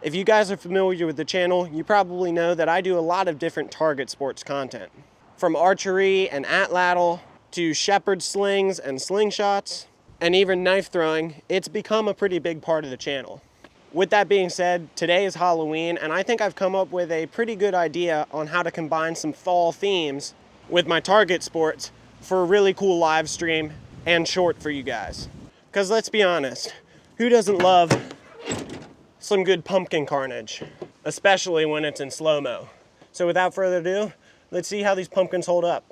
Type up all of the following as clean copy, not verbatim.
If you guys are familiar with the channel, you probably know that I do a lot of different target sports content. From archery and Atlatl to shepherd slings and slingshots, and even knife throwing, it's become a pretty big part of the channel. With that being said, today is Halloween, and I think I've come up with a pretty good idea on how to combine some fall themes with my target sports for a really cool live stream and short for you guys. Because let's be honest, who doesn't love some good pumpkin carnage, especially when it's in slow-mo. So without further ado, let's see how these pumpkins hold up.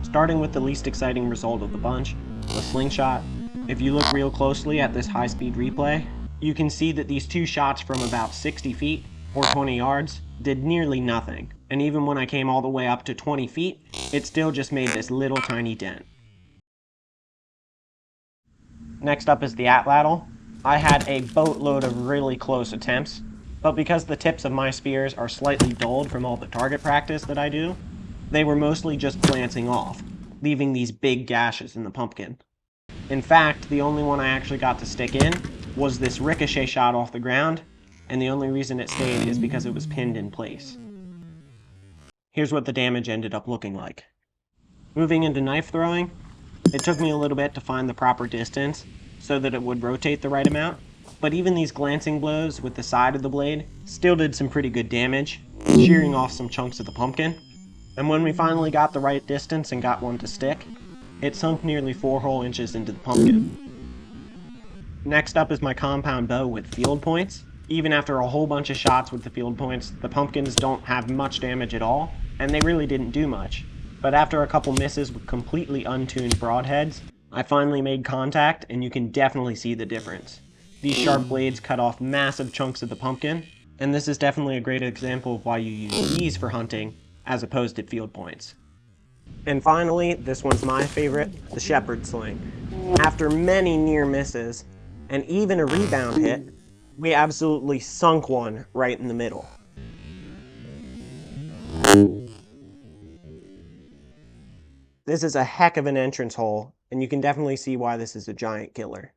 Starting with the least exciting result of the bunch, the slingshot. If you look real closely at this high-speed replay, you can see that these two shots from about 60 feet, or 20 yards, did nearly nothing. And even when I came all the way up to 20 feet, it still just made this little tiny dent. Next up is the Atlatl. I had a boatload of really close attempts, but because the tips of my spears are slightly dulled from all the target practice that I do, they were mostly just glancing off, leaving these big gashes in the pumpkin. In fact, the only one I actually got to stick in was this ricochet shot off the ground, and the only reason it stayed is because it was pinned in place. Here's what the damage ended up looking like. Moving into knife throwing, it took me a little bit to find the proper distance so that it would rotate the right amount, but even these glancing blows with the side of the blade still did some pretty good damage, shearing off some chunks of the pumpkin. And when we finally got the right distance and got one to stick, it sunk nearly 4 whole inches into the pumpkin. Next up is my compound bow with field points. Even after a whole bunch of shots with the field points, the pumpkins don't have much damage at all, and they really didn't do much. But after a couple misses with completely untuned broadheads, I finally made contact, and you can definitely see the difference. These sharp blades cut off massive chunks of the pumpkin, and this is definitely a great example of why you use these for hunting, as opposed to field points. And finally, this one's my favorite, the shepherd sling. After many near misses, and even a rebound hit, we absolutely sunk one right in the middle. This is a heck of an entrance hole, and you can definitely see why this is a giant killer.